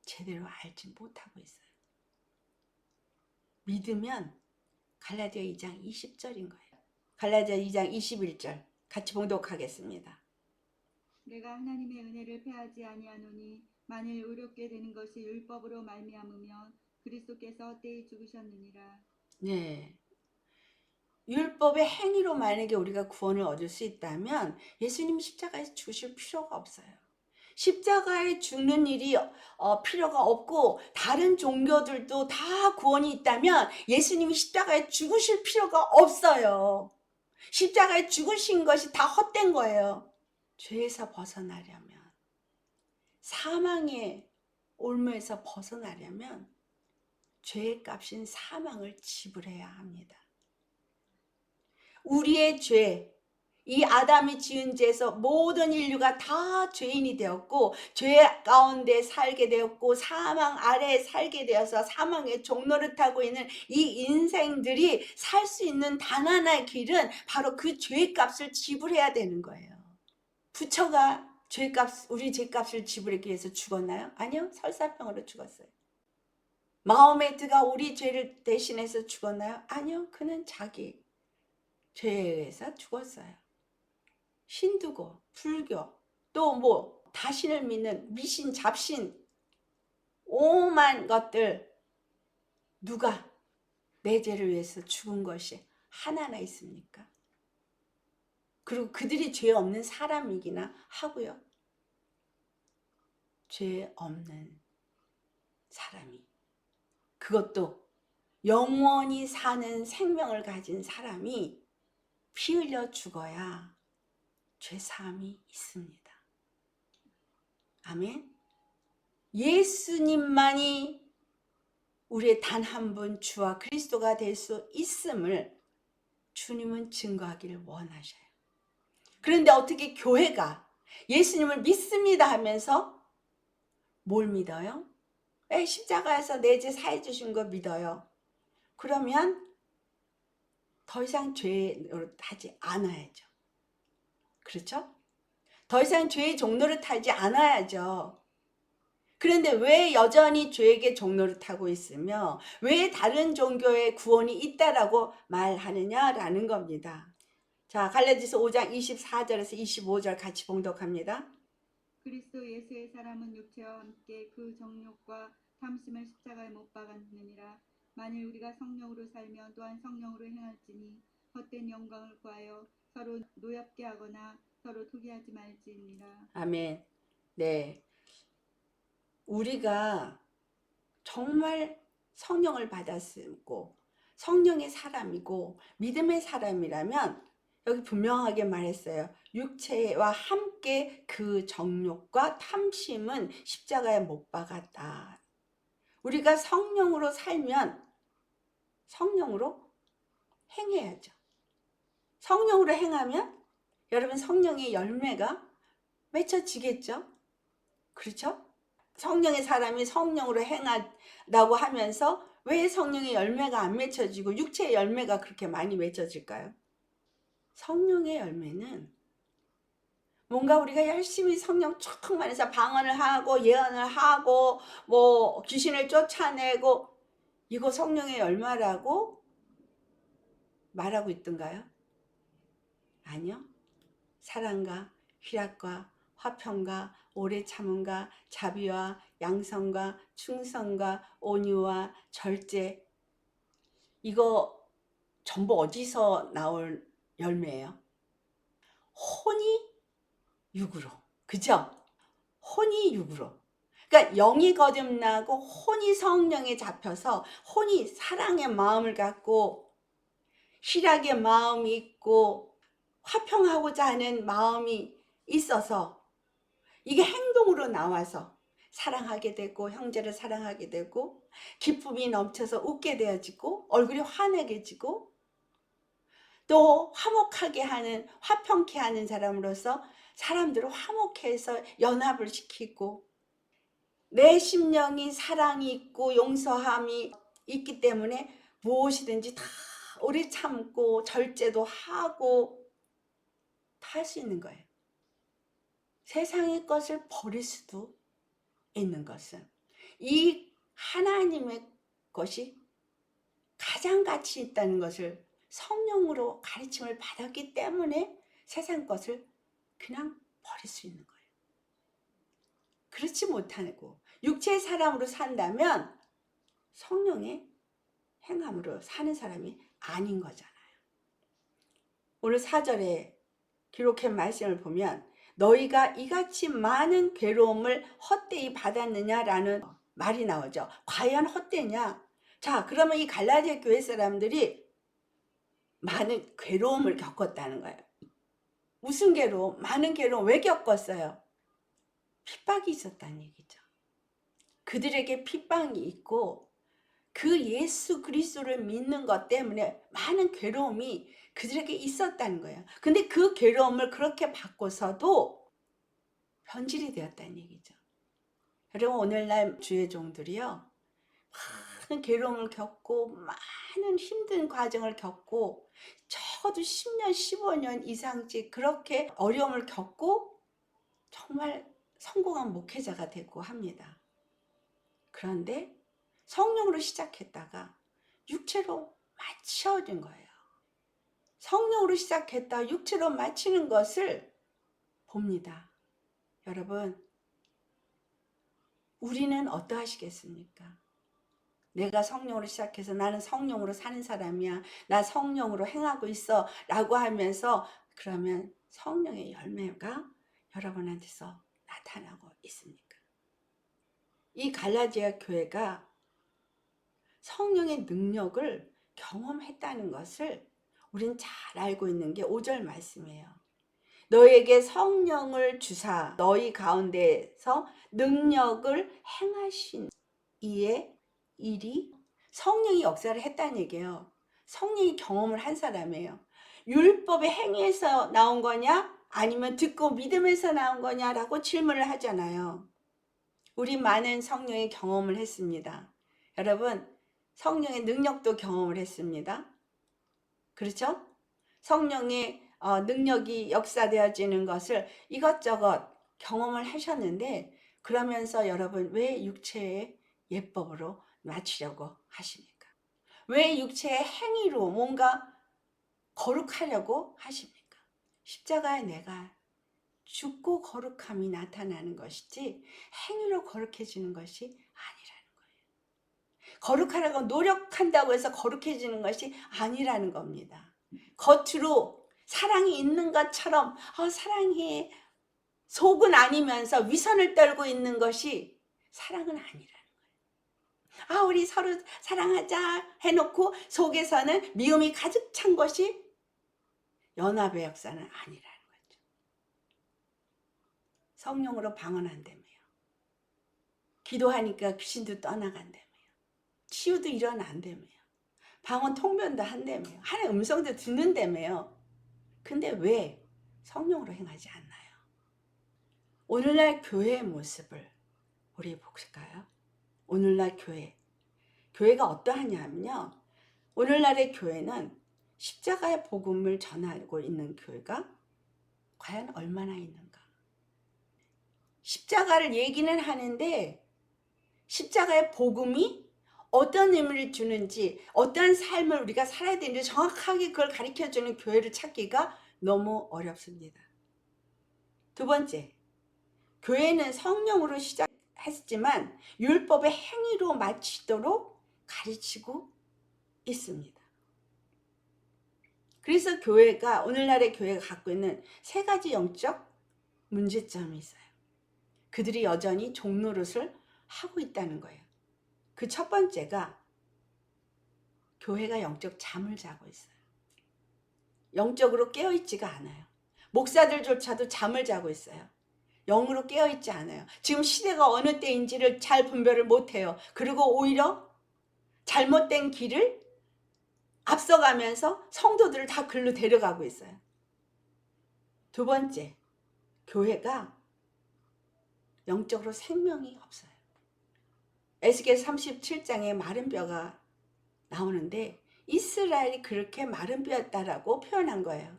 제대로 알지 못하고 있어요. 믿으면 갈라디아 2장 20절인 거예요. 갈라디아 2장 21절 같이 봉독하겠습니다. 내가 하나님의 은혜를 패하지 아니하노니 만일 의롭게 되는 것이 율법으로 말미암으면 그리스도께서 헛되이 죽으셨느니라. 네. 율법의 행위로 만약에 우리가 구원을 얻을 수 있다면 예수님이 십자가에서 죽으실 필요가 없어요. 십자가에 죽는 일이 필요가 없고 다른 종교들도 다 구원이 있다면 예수님이 십자가에 죽으실 필요가 없어요. 십자가에 죽으신 것이 다 헛된 거예요. 죄에서 벗어나려면, 사망의 올무에서 벗어나려면 죄의 값인 사망을 지불해야 합니다. 우리의 죄, 이 아담이 지은 죄에서 모든 인류가 다 죄인이 되었고 죄 가운데 살게 되었고 사망 아래에 살게 되어서 사망의 종로를 타고 있는 이 인생들이 살 수 있는 단 하나의 길은 바로 그 죄값을 지불해야 되는 거예요. 부처가 우리 죄값을 지불하기 위해서 죽었나요? 아니요. 설사병으로 죽었어요. 마호메트가 우리 죄를 대신해서 죽었나요? 아니요. 그는 자기 죄에 의해서 죽었어요. 힌두교, 불교, 또 다신을 믿는 미신, 잡신, 오만 것들 누가 내 죄를 위해서 죽은 것이 하나나 있습니까? 그리고 그들이 죄 없는 사람이기나 하고요. 죄 없는 사람이, 그것도 영원히 사는 생명을 가진 사람이 피 흘려 죽어야 죄사함이 있습니다. 아멘. 예수님만이 우리의 단 한 분 주와 그리스도가 될 수 있음을 주님은 증거하기를 원하셔요. 그런데 어떻게 교회가 예수님을 믿습니다 하면서 뭘 믿어요? 십자가에서 내 죄 사해 주신 거 믿어요. 그러면 더 이상 죄 노릇하지 않아야죠. 그렇죠? 더 이상 죄의 종로를 타지 않아야죠. 그런데 왜 여전히 죄에게 종로를 타고 있으며 왜 다른 종교의 구원이 있다라고 말하느냐라는 겁니다. 자, 갈라디아서 5장 24절에서 25절 같이 봉독합니다. 그리스도 예수의 사람은 육체와 함께 그 정욕과 탐심을 십자가에 못 박았느니라. 만일 우리가 성령으로 살면 또한 성령으로 행할지니 헛된 영광을 구하여 서로 노엽게 하거나 서로 투기하지 말지니라. 아멘. 네. 우리가 정말 성령을 받았고 성령의 사람이고 믿음의 사람이라면 여기 분명하게 말했어요. 육체와 함께 그 정욕과 탐심은 십자가에 못 박았다. 우리가 성령으로 살면 성령으로 행해야죠. 성령으로 행하면 여러분 성령의 열매가 맺혀지겠죠? 그렇죠? 성령의 사람이 성령으로 행하다고 하면서 왜 성령의 열매가 안 맺혀지고 육체의 열매가 그렇게 많이 맺혀질까요? 성령의 열매는 뭔가 우리가 열심히 성령 충만해서 방언을 하고 예언을 하고 뭐 귀신을 쫓아내고 이거 성령의 열매라고 말하고 있던가요? 아니요. 사랑과 희락과 화평과 오래 참음과 자비와 양성과 충성과 온유와 절제, 이거 전부 어디서 나올 열매예요? 혼이 육으로. 그죠? 혼이 육으로. 그러니까 영이 거듭나고 혼이 성령에 잡혀서 혼이 사랑의 마음을 갖고 희락의 마음이 있고 화평하고자 하는 마음이 있어서 이게 행동으로 나와서 사랑하게 되고 형제를 사랑하게 되고 기쁨이 넘쳐서 웃게 되어지고 얼굴이 환하게지고 또 화목하게 하는 화평케 하는 사람으로서 사람들을 화목해서 연합을 시키고 내 심령이 사랑이 있고 용서함이 있기 때문에 무엇이든지 다 오래 참고 절제도 하고 다 할 수 있는 거예요. 세상의 것을 버릴 수도 있는 것은 이 하나님의 것이 가장 가치 있다는 것을 성령으로 가르침을 받았기 때문에 세상 것을 그냥 버릴 수 있는 거예요. 그렇지 못하고 육체의 사람으로 산다면 성령의 행함으로 사는 사람이 아닌 거잖아요. 오늘 4절에 기록한 말씀을 보면 너희가 이같이 많은 괴로움을 헛되이 받았느냐라는 말이 나오죠. 과연 헛되냐? 자, 그러면 이 갈라디아 교회 사람들이 많은 괴로움을 겪었다는 거예요. 무슨 괴로움? 많은 괴로움 왜 겪었어요? 핍박이 있었다는 얘기죠. 그들에게 핍박이 있고 그 예수 그리스도를 믿는 것 때문에 많은 괴로움이 그들에게 있었다는 거예요. 근데 그 괴로움을 그렇게 받고서도 변질이 되었다는 얘기죠. 여러분, 오늘날 주의 종들이요, 많은 괴로움을 겪고 많은 힘든 과정을 겪고 적어도 10년 15년 이상씩 그렇게 어려움을 겪고 정말 성공한 목회자가 되고 합니다. 그런데 성령으로 시작했다가 육체로 마쳐진 거예요. 성령으로 시작했다 육체로 마치는 것을 봅니다. 여러분, 우리는 어떠하시겠습니까? 내가 성령으로 시작해서 나는 성령으로 사는 사람이야, 나 성령으로 행하고 있어 라고 하면서 그러면 성령의 열매가 여러분한테서 나타나고 있습니까? 이 갈라디아 교회가 성령의 능력을 경험했다는 것을 우린 잘 알고 있는 게 5절 말씀이에요. 너에게 성령을 주사 너희 가운데서 능력을 행하신 이의 일이 성령이 역사를 했다는 얘기예요. 성령이 경험을 한 사람이에요. 율법의 행위에서 나온 거냐 아니면 듣고 믿음에서 나온 거냐라고 질문을 하잖아요. 우리 많은 성령의 경험을 했습니다. 여러분, 성령의 능력도 경험을 했습니다. 그렇죠? 성령의 능력이 역사되어지는 것을 이것저것 경험을 하셨는데 그러면서 여러분 왜 육체의 예법으로 맞추려고 하십니까? 왜 육체의 행위로 뭔가 거룩하려고 하십니까? 십자가에 내가 죽고 거룩함이 나타나는 것이지 행위로 거룩해지는 것이 아니라는 거예요. 거룩하려고 노력한다고 해서 거룩해지는 것이 아니라는 겁니다. 겉으로 사랑이 있는 것처럼 사랑해 속은 아니면서 위선을 떨고 있는 것이 사랑은 아니라는 거예요. 우리 서로 사랑하자 해놓고 속에서는 미움이 가득 찬 것이 연합의 역사는 아니라는 거죠. 성령으로 방언한다며요. 기도하니까 귀신도 떠나간다며요. 치유도 일어난다며요. 방언 통변도 한다며요. 하나의 음성도 듣는다며요. 근데 왜 성령으로 행하지 않나요? 오늘날 교회의 모습을 우리 볼까요? 오늘날 교회가 어떠하냐면요, 오늘날의 교회는 십자가의 복음을 전하고 있는 교회가 과연 얼마나 있는가? 십자가를 얘기는 하는데 십자가의 복음이 어떤 의미를 주는지, 어떤 삶을 우리가 살아야 되는지 정확하게 그걸 가르쳐주는 교회를 찾기가 너무 어렵습니다. 두 번째, 교회는 성령으로 시작했지만 율법의 행위로 마치도록 가르치고 있습니다. 그래서 교회가, 오늘날의 교회가 갖고 있는 세 가지 영적 문제점이 있어요. 그들이 여전히 종노릇을 하고 있다는 거예요. 그 첫 번째가 교회가 영적 잠을 자고 있어요. 영적으로 깨어있지가 않아요. 목사들조차도 잠을 자고 있어요. 영으로 깨어있지 않아요. 지금 시대가 어느 때인지를 잘 분별을 못해요. 그리고 오히려 잘못된 길을 앞서가면서 성도들을 다 글로 데려가고 있어요. 두 번째, 교회가 영적으로 생명이 없어요. 에스겔 37장에 마른 뼈가 나오는데 이스라엘이 그렇게 마른 뼈였다라고 표현한 거예요.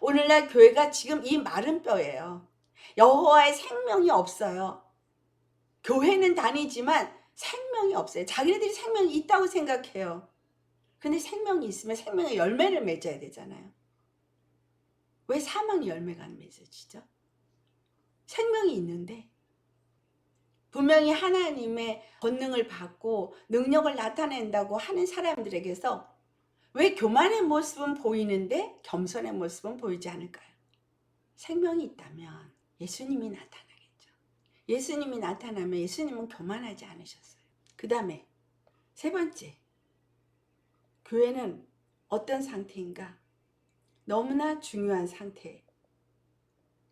오늘날 교회가 지금 이 마른 뼈예요. 여호와의 생명이 없어요. 교회는 다니지만 생명이 없어요. 자기네들이 생명이 있다고 생각해요. 근데 생명이 있으면 생명의 열매를 맺어야 되잖아요. 왜 사망의 열매가 안 맺어지죠? 생명이 있는데 분명히 하나님의 권능을 받고 능력을 나타낸다고 하는 사람들에게서 왜 교만의 모습은 보이는데 겸손의 모습은 보이지 않을까요? 생명이 있다면 예수님이 나타나겠죠. 예수님이 나타나면 예수님은 교만하지 않으셨어요. 그 다음에 세 번째, 교회는 어떤 상태인가? 너무나 중요한 상태.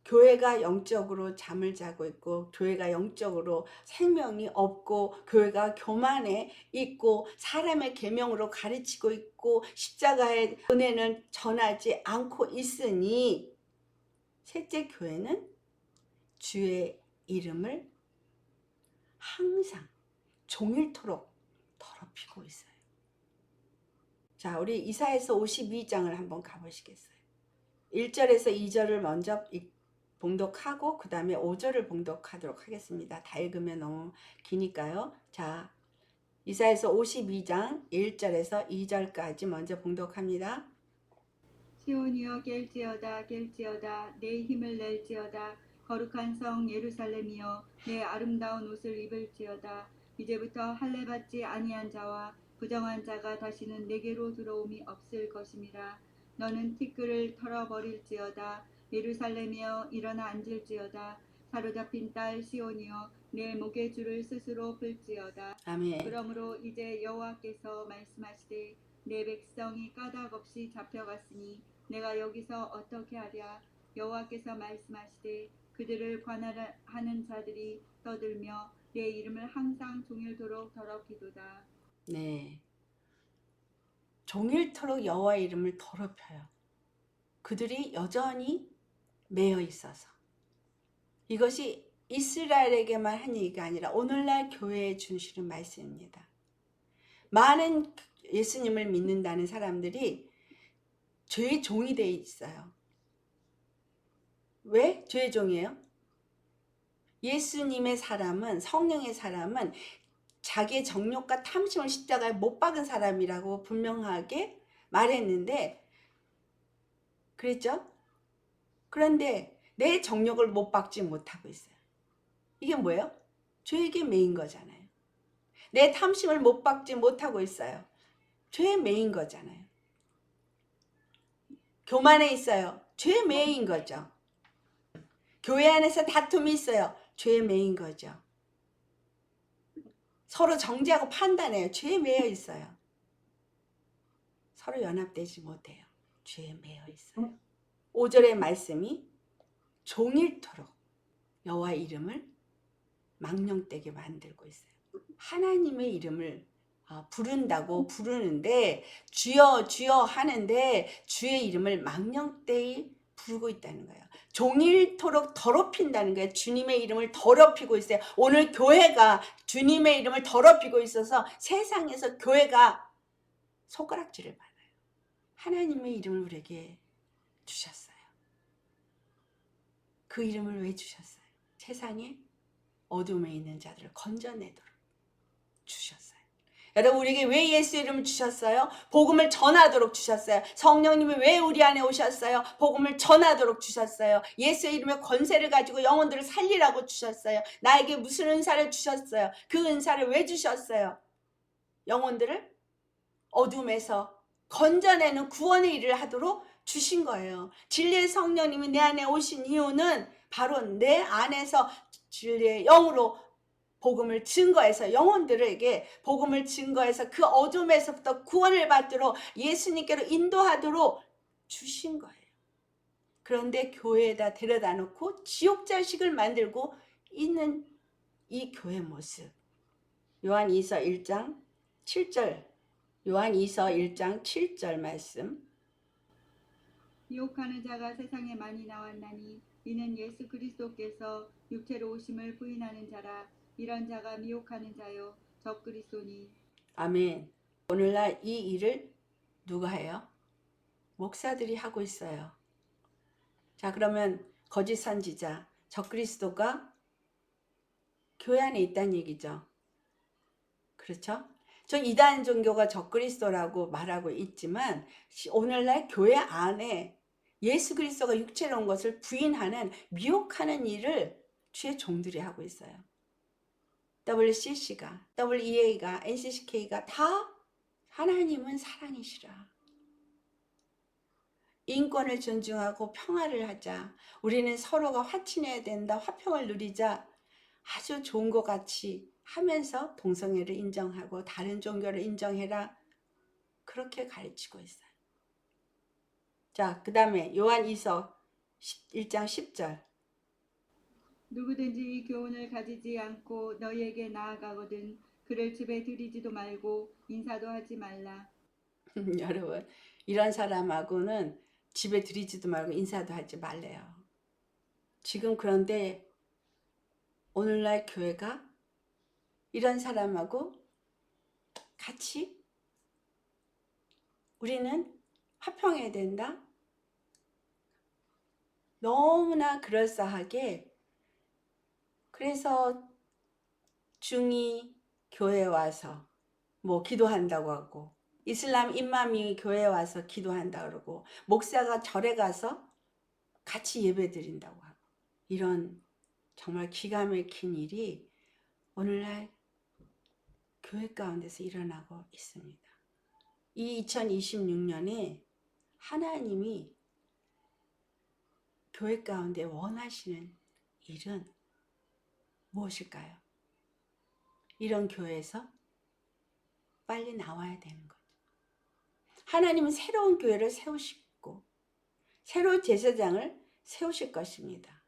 교회가 영적으로 잠을 자고 있고, 교회가 영적으로 생명이 없고, 교회가 교만에 있고, 사람의 계명으로 가르치고 있고, 십자가의 은혜는 전하지 않고 있으니, 셋째, 교회는 주의 이름을 항상 종일토록 더럽히고 있어요. 자, 우리 이사야서 52장을 한번 가보시겠어요? 1절에서 2절을 먼저 봉독하고 그 다음에 5절을 봉독하도록 하겠습니다. 다 읽으면 너무 기니까요. 자, 이사야서 52장 1절에서 2절까지 먼저 봉독합니다. 시온이여 깰지어다 깰지어다 내 힘을 낼지어다 거룩한 성 예루살렘이여 내 아름다운 옷을 입을지어다 이제부터 할례받지 아니한 자와 부정한 자가 다시는 내게로 들어옴이 없을 것임이라. 너는 티끌을 털어버릴지어다 예루살렘이여 일어나 앉을지어다 사로잡힌 딸 시온이여 내 목의 줄을 스스로 풀지어다. 아멘. 그러므로 이제 여호와께서 말씀하시되 내 백성이 까닭 없이 잡혀갔으니 내가 여기서 어떻게 하랴. 여호와께서 말씀하시되 그들을 관할하는 자들이 떠들며 내 이름을 항상 종일토록 더럽히도다. 네, 종일토록 여호와 이름을 더럽혀요. 그들이 여전히 매여 있어서. 이것이 이스라엘에게만 한 얘기가 아니라 오늘날 교회에 주시는 말씀입니다. 많은 예수님을 믿는다는 사람들이 죄의 종이 돼 있어요. 왜 죄의 종이에요? 예수님의 사람은, 성령의 사람은 자기의 정욕과 탐심을 십자가에 못 박은 사람이라고 분명하게 말했는데, 그랬죠? 그런데 내 정욕을 못 박지 못하고 있어요. 이게 뭐예요? 죄에게 매인 거잖아요. 내 탐심을 못 박지 못하고 있어요. 죄에 매인 거잖아요. 교만에 있어요. 죄에 매인 거죠. 교회 안에서 다툼이 있어요. 죄에 매인 거죠. 서로 정죄하고 판단해요. 죄에 매여 있어요. 서로 연합되지 못해요. 죄에 매여 있어요. 5절의 말씀이 종일토록 여호와 이름을 망령되게 만들고 있어요. 하나님의 이름을 부른다고 부르는데, 주여 주여 하는데 주의 이름을 망령되이 부르고 있다는 거예요. 종일토록 더럽힌다는 거예요. 주님의 이름을 더럽히고 있어요. 오늘 교회가 주님의 이름을 더럽히고 있어서 세상에서 교회가 손가락질을 받아요. 하나님의 이름을 우리에게 주셨어요. 그 이름을 왜 주셨어요? 세상에 어둠에 있는 자들을 건져내도록 주셨어요. 여러분, 우리에게 왜 예수 이름을 주셨어요? 복음을 전하도록 주셨어요. 성령님이 왜 우리 안에 오셨어요? 복음을 전하도록 주셨어요. 예수의 이름의 권세를 가지고 영혼들을 살리라고 주셨어요. 나에게 무슨 은사를 주셨어요? 그 은사를 왜 주셨어요? 영혼들을 어둠에서 건져내는 구원의 일을 하도록 주신 거예요. 진리의 성령님이 내 안에 오신 이유는 바로 내 안에서 진리의 영으로 복음을 증거해서 영혼들에게 복음을 증거해서 그 어둠에서부터 구원을 받도록 예수님께로 인도하도록 주신 거예요. 그런데 교회에다 데려다 놓고 지옥 자식을 만들고 있는 이 교회 모습. 요한이서 1장 7절. 요한이서 1장 7절 말씀. 유혹하는 자가 세상에 많이 나왔나니 이는 예수 그리스도께서 육체로 오심을 부인하는 자라. 이런 자가 미혹하는 자요 적그리스도니. 아멘. 오늘날 이 일을 누가 해요? 목사들이 하고 있어요. 자, 그러면 거짓 선지자, 적그리스도가 교회 안에 있다는 얘기죠. 그렇죠? 저 이단 종교가 적그리스도라고 말하고 있지만 오늘날 교회 안에 예수 그리스도가 육체로 온 것을 부인하는 미혹하는 일을 주의 종들이 하고 있어요. WCC가, WEA가, NCCK가 다 하나님은 사랑이시라. 인권을 존중하고 평화를 하자. 우리는 서로가 화친해야 된다. 화평을 누리자. 아주 좋은 것 같이 하면서 동성애를 인정하고 다른 종교를 인정해라. 그렇게 가르치고 있어요. 자, 그 다음에 요한이서 1장 10절. 누구든지 이 교훈을 가지지 않고 너희에게 나아가거든 그를 집에 들이지도 말고 인사도 하지 말라. 여러분, 이런 사람하고는 집에 들이지도 말고 인사도 하지 말래요. 지금 그런데 오늘날 교회가 이런 사람하고 같이 우리는 화평해야 된다. 너무나 그럴싸하게 그래서 중이 교회에 와서 뭐 기도한다고 하고 이슬람 임맘이 교회에 와서 기도한다고 그러고 목사가 절에 가서 같이 예배 드린다고 하고 이런 정말 기가 막힌 일이 오늘날 교회 가운데서 일어나고 있습니다. 이 2026년에 하나님이 교회 가운데 원하시는 일은 무엇일까요? 이런 교회에서 빨리 나와야 되는 거죠. 하나님은 새로운 교회를 세우시고 새로운 제사장을 세우실 것입니다.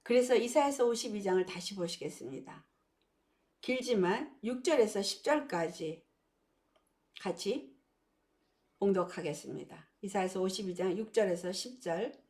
그래서 이사야서 52장을 다시 보시겠습니다. 길지만 6절에서 10절까지 같이 봉독하겠습니다. 이사야서 52장 6절에서 10절.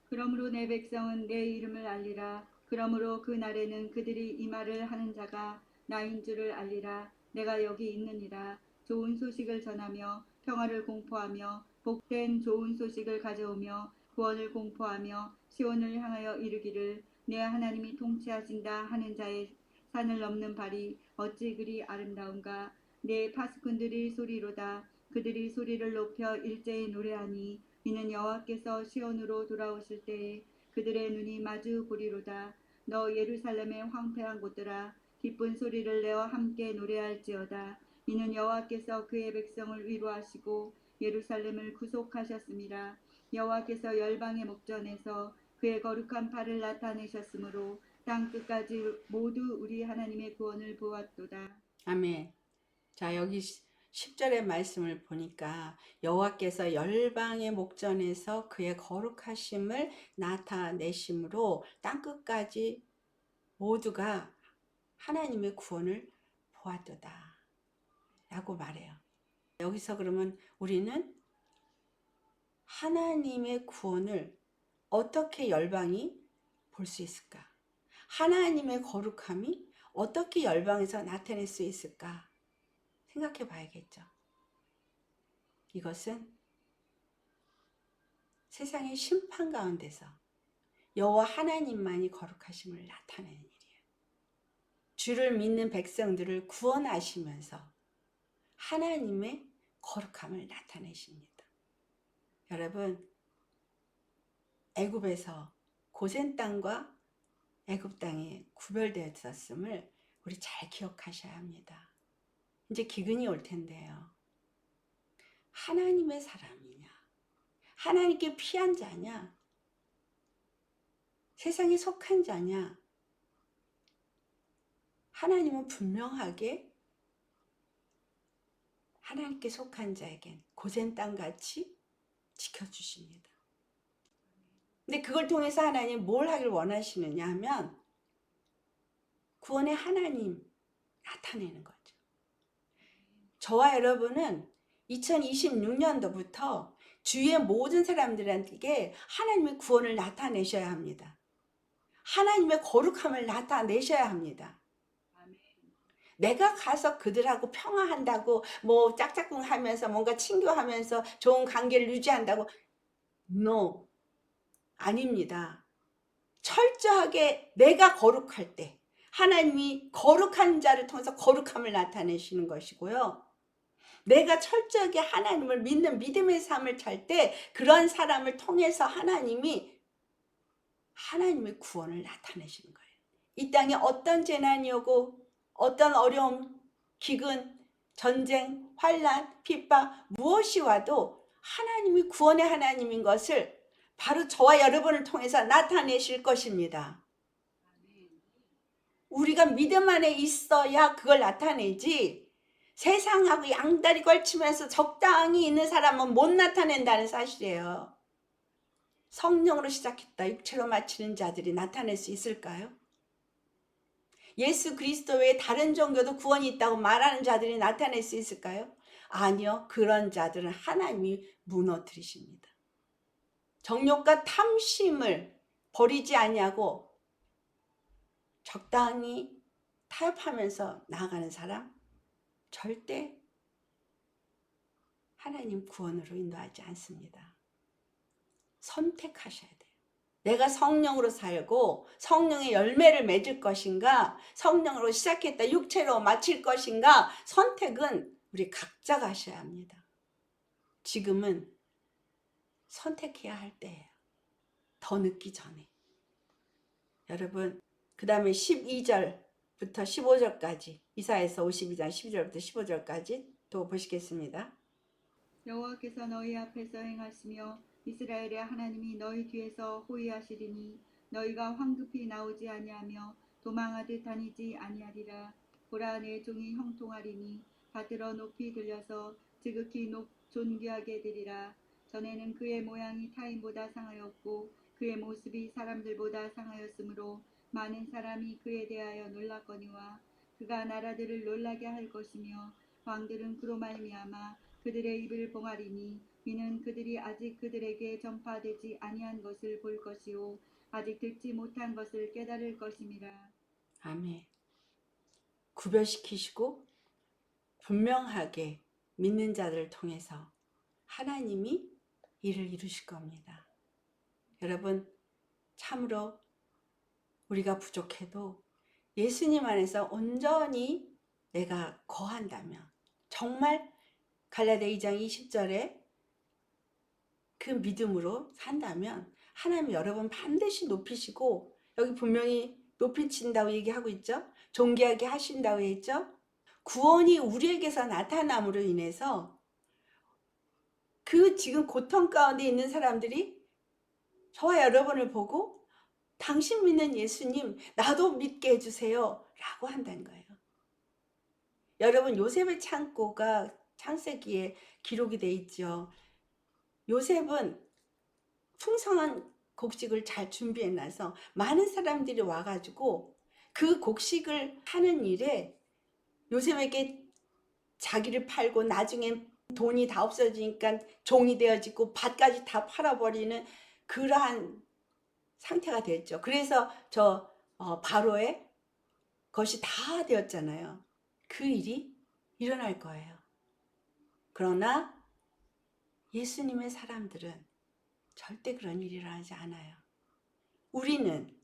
그러므로 내 백성은 내 이름을 알리라. 그러므로 그 날에는 그들이 이 말을 하는 자가 나인 줄을 알리라. 내가 여기 있느니라. 좋은 소식을 전하며 평화를 공포하며 복된 좋은 소식을 가져오며 구원을 공포하며 시온을 향하여 이르기를 내 하나님이 통치하신다 하는 자의 산을 넘는 발이 어찌 그리 아름다운가. 내 파수꾼들이 소리로다. 그들이 소리를 높여 일제히 노래하니 이는 여호와께서 시온으로 돌아오실 때에 그들의 눈이 마주 보리로다. 너 예루살렘의 황폐한 곳들아 기쁜 소리를 내어 함께 노래할지어다. 이는 여호와께서 그의 백성을 위로하시고 예루살렘을 구속하셨음이라. 여호와께서 열방의 목전에서 그의 거룩한 팔을 나타내셨으므로 땅 끝까지 모두 우리 하나님의 구원을 보았도다. 아멘. 자, 여기 10절의 말씀을 보니까 여호와께서 열방의 목전에서 그의 거룩하심을 나타내심으로 땅끝까지 모두가 하나님의 구원을 보았도다 라고 말해요. 여기서 그러면 우리는 하나님의 구원을 어떻게 열방이 볼 수 있을까? 하나님의 거룩함이 어떻게 열방에서 나타낼 수 있을까? 생각해 봐야겠죠. 이것은 세상의 심판 가운데서 여호와 하나님만이 거룩하심을 나타내는 일이에요. 주를 믿는 백성들을 구원하시면서 하나님의 거룩함을 나타내십니다. 여러분, 애굽에서 고센 땅과 애굽 땅이 구별되었음을 우리 잘 기억하셔야 합니다. 이제 기근이 올 텐데요. 하나님의 사람이냐? 하나님께 피한 자냐? 세상에 속한 자냐? 하나님은 분명하게 하나님께 속한 자에겐 고센 땅같이 지켜주십니다. 근데 그걸 통해서 하나님 뭘 하길 원하시느냐 하면 구원의 하나님 나타내는 거죠. 저와 여러분은 2026년도부터 주위의 모든 사람들에게 하나님의 구원을 나타내셔야 합니다. 하나님의 거룩함을 나타내셔야 합니다. 내가 가서 그들하고 평화한다고 뭐 짝짝꿍 하면서 뭔가 친교하면서 좋은 관계를 유지한다고 No, 아닙니다. 철저하게 내가 거룩할 때 하나님이 거룩한 자를 통해서 거룩함을 나타내시는 것이고요. 내가 철저하게 하나님을 믿는 믿음의 삶을 살 때 그런 사람을 통해서 하나님이 하나님의 구원을 나타내시는 거예요. 이 땅에 어떤 재난이 오고 어떤 어려움, 기근, 전쟁, 환난, 핍박 무엇이 와도 하나님이 구원의 하나님인 것을 바로 저와 여러분을 통해서 나타내실 것입니다. 우리가 믿음 안에 있어야 그걸 나타내지 세상하고 양다리 걸치면서 적당히 있는 사람은 못 나타낸다는 사실이에요. 성령으로 시작했다 육체로 마치는 자들이 나타낼 수 있을까요? 예수 그리스도 외에 다른 종교도 구원이 있다고 말하는 자들이 나타낼 수 있을까요? 아니요. 그런 자들은 하나님이 무너뜨리십니다. 정욕과 탐심을 버리지 아니하고 적당히 타협하면서 나아가는 사람 절대 하나님 구원으로 인도하지 않습니다. 선택하셔야 돼요. 내가 성령으로 살고 성령의 열매를 맺을 것인가, 성령으로 시작했다 육체로 마칠 것인가, 선택은 우리 각자가 하셔야 합니다. 지금은 선택해야 할 때예요. 더 늦기 전에. 여러분, 그 다음에 12절부터 15절까지 이사야서 52장 12절부터 15절까지 또 보시겠습니다. 여호와께서 너희 앞에서 행하시며 이스라엘의 하나님이 너희 뒤에서 호위하시리니 너희가 황급히 나오지 아니하며 도망하듯 다니지 아니하리라. 보라, 내 종이 형통하리니 받들어 높이 들려서 지극히 존귀하게 되리라. 전에는 그의 모양이 타인보다 상하였고 그의 모습이 사람들보다 상하였으므로 많은 사람이 그에 대하여 놀랐거니와 그가 나라들을 놀라게 할 것이며 왕들은 그로 말미암아 그들의 입을 봉하리니 이는 그들이 아직 그들에게 전파되지 아니한 것을 볼 것이요 아직 듣지 못한 것을 깨달을 것임이라. 아멘. 구별시키시고 분명하게 믿는 자들을 통해서 하나님이 일을 이루실 겁니다. 여러분, 참으로 우리가 부족해도 예수님 안에서 온전히 내가 거한다면 정말 갈라디아 2장 20절에 그 믿음으로 산다면 하나님 여러분 반드시 높이시고, 여기 분명히 높이신다고 얘기하고 있죠. 존귀하게 하신다고 했죠. 구원이 우리에게서 나타남으로 인해서 그 지금 고통 가운데 있는 사람들이 저와 여러분을 보고 당신 믿는 예수님 나도 믿게 해주세요 라고 한다는 거예요. 여러분, 요셉의 창고가 창세기에 기록이 돼 있죠. 요셉은 풍성한 곡식을 잘 준비해놔서 많은 사람들이 와가지고 그 곡식을 하는 일에 요셉에게 자기를 팔고 나중에 돈이 다 없어지니까 종이 되어지고 밭까지 다 팔아버리는 그러한 상태가 됐죠. 그래서 바로의 것이 다 되었잖아요. 그 일이 일어날 거예요. 그러나 예수님의 사람들은 절대 그런 일이 일어나지 않아요. 우리는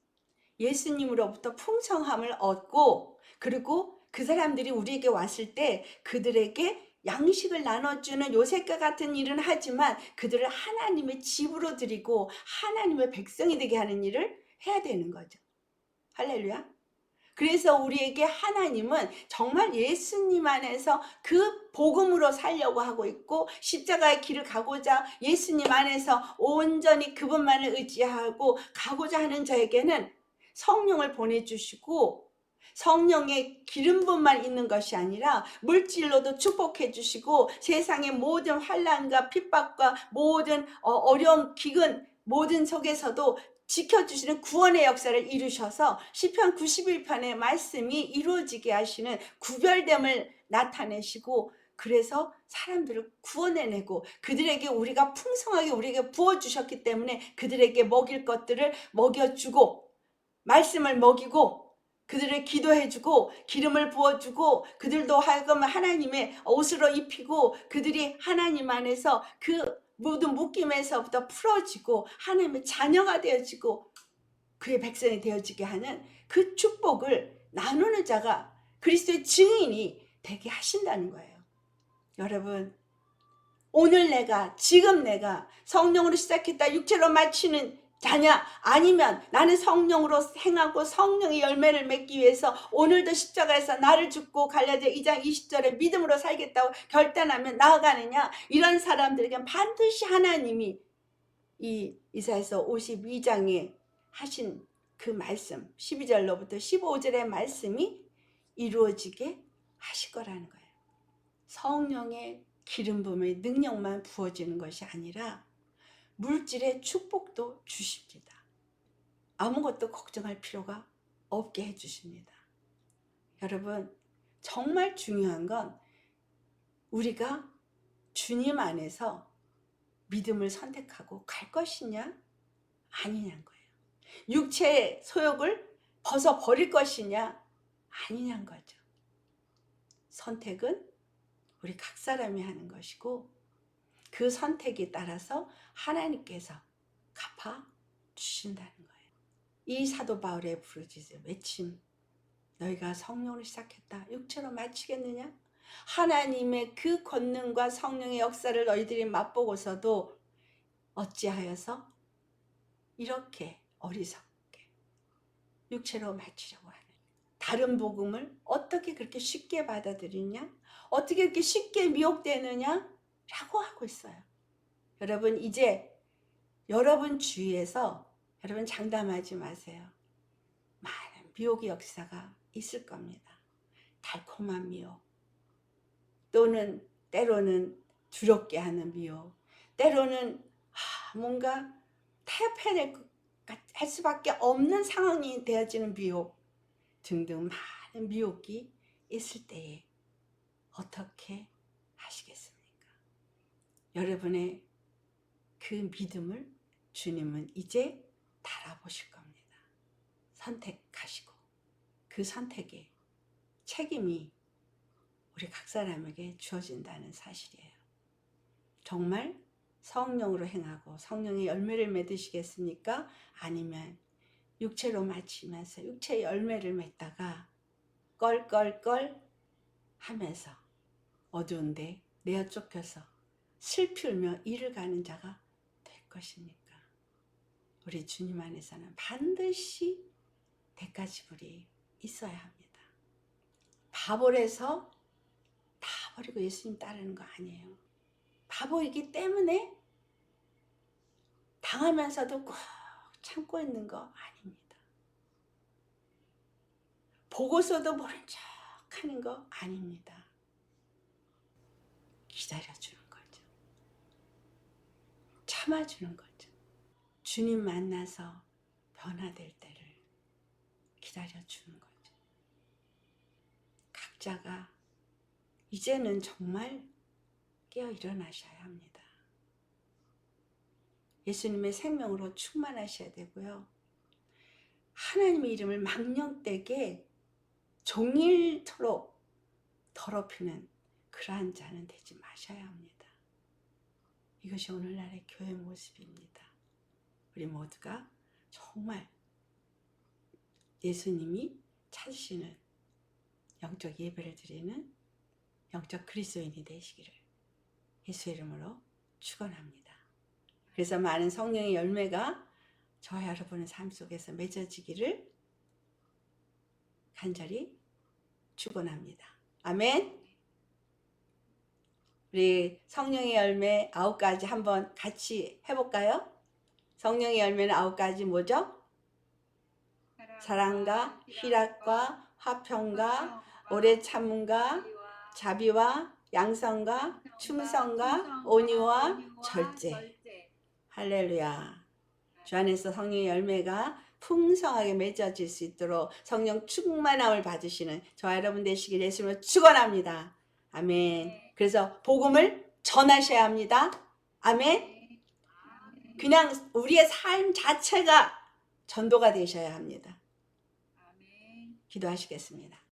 예수님으로부터 풍성함을 얻고, 그리고 그 사람들이 우리에게 왔을 때 그들에게 양식을 나눠주는 요셉과 같은 일은 하지만 그들을 하나님의 집으로 드리고 하나님의 백성이 되게 하는 일을 해야 되는 거죠. 할렐루야. 그래서 우리에게 하나님은 정말 예수님 안에서 그 복음으로 살려고 하고 있고, 십자가의 길을 가고자 예수님 안에서 온전히 그분만을 의지하고 가고자 하는 자에게는 성령을 보내주시고, 성령의 기름 부음만 있는 것이 아니라 물질로도 축복해 주시고, 세상의 모든 환난과 핍박과 모든 어려움, 기근 모든 속에서도 지켜주시는 구원의 역사를 이루셔서 시편 91편의 말씀이 이루어지게 하시는 구별됨을 나타내시고, 그래서 사람들을 구원해내고 그들에게 우리가 풍성하게 우리에게 부어주셨기 때문에 그들에게 먹일 것들을 먹여주고, 말씀을 먹이고, 그들을 기도해주고 기름을 부어주고, 그들도 하여금 하나님의 옷으로 입히고, 그들이 하나님 안에서 그 모든 묶임에서부터 풀어지고 하나님의 자녀가 되어지고 그의 백성이 되어지게 하는 그 축복을 나누는 자가 그리스도의 증인이 되게 하신다는 거예요. 여러분, 오늘 내가, 지금 내가 성령으로 시작했다 육체로 마치는 자냐, 아니면 나는 성령으로 행하고 성령의 열매를 맺기 위해서 오늘도 십자가에서 나를 죽고 갈라디아 2장 20절에 믿음으로 살겠다고 결단하면 나아가느냐, 이런 사람들에게 반드시 하나님이 이 이사야서 52장에 하신 그 말씀 12절로부터 15절의 말씀이 이루어지게 하실 거라는 거예요. 성령의 기름 부음의 능력만 부어지는 것이 아니라 물질의 축복도 주십니다. 아무것도 걱정할 필요가 없게 해주십니다. 여러분, 정말 중요한 건 우리가 주님 안에서 믿음을 선택하고 갈 것이냐 아니냐는 거예요. 육체의 소욕을 벗어버릴 것이냐 아니냐는 거죠. 선택은 우리 각 사람이 하는 것이고, 그 선택에 따라서 하나님께서 갚아주신다는 거예요. 이 사도 바울의 부르짖음, 외침, 너희가 성령으로 시작했다 육체로 마치겠느냐? 하나님의 그 권능과 성령의 역사를 너희들이 맛보고서도 어찌하여서 이렇게 어리석게 육체로 마치려고 하느냐? 다른 복음을 어떻게 그렇게 쉽게 받아들이냐? 어떻게 그렇게 쉽게 미혹되느냐? 라고 하고 있어요. 여러분, 이제 여러분 주위에서 여러분 장담하지 마세요. 많은 미혹의 역사가 있을 겁니다. 달콤한 미혹, 또는 때로는 두렵게 하는 미혹, 때로는 뭔가 타협해낼 할 수밖에 없는 상황이 되어지는 미혹 등등 많은 미혹이 있을 때에 어떻게 하시겠습니까? 여러분의 그 믿음을 주님은 이제 달아보실 겁니다. 선택하시고 그 선택의 책임이 우리 각 사람에게 주어진다는 사실이에요. 정말 성령으로 행하고 성령의 열매를 맺으시겠습니까? 아니면 육체로 마치면서 육체의 열매를 맺다가 껄껄껄 하면서 어두운데 내어 쫓겨서 슬피 울며 이를 가는 자가 될 것입니까? 우리 주님 안에서는 반드시 대가지불이 있어야 합니다. 바보라서 다 버리고 예수님 따르는 거 아니에요. 바보이기 때문에 당하면서도 꼭 참고 있는 거 아닙니다. 보고서도 모른 척 하는 거 아닙니다. 기다려주는 거죠. 참아주는 거죠. 주님 만나서 변화될 때를 기다려주는 거죠. 각자가 이제는 정말 깨어 일어나셔야 합니다. 예수님의 생명으로 충만하셔야 되고요. 하나님의 이름을 망령되게 종일토록 더럽히는 그러한 자는 되지 마셔야 합니다. 이것이 오늘날의 교회 모습입니다. 우리 모두가 정말 예수님이 찾으시는 영적 예배를 드리는 영적 그리스도인이 되시기를 예수의 이름으로 축원합니다. 그래서 많은 성령의 열매가 저와 여러분의 삶 속에서 맺어지기를 간절히 축원합니다. 아멘. 우리 성령의 열매 9가지 한번 같이 해볼까요? 성령의 열매는 9가지 뭐죠? 사랑과 희락과 화평과 오래 참음과 자비와 양성과 충성과 온유와 절제. 할렐루야. 주 안에서 성령의 열매가 풍성하게 맺어질 수 있도록 성령 충만함을 받으시는 저와 여러분 되시길 예수님으로 축원합니다. 아멘. 그래서 복음을 전하셔야 합니다. 아멘. 그냥 우리의 삶 자체가 전도가 되셔야 합니다. 기도하시겠습니다.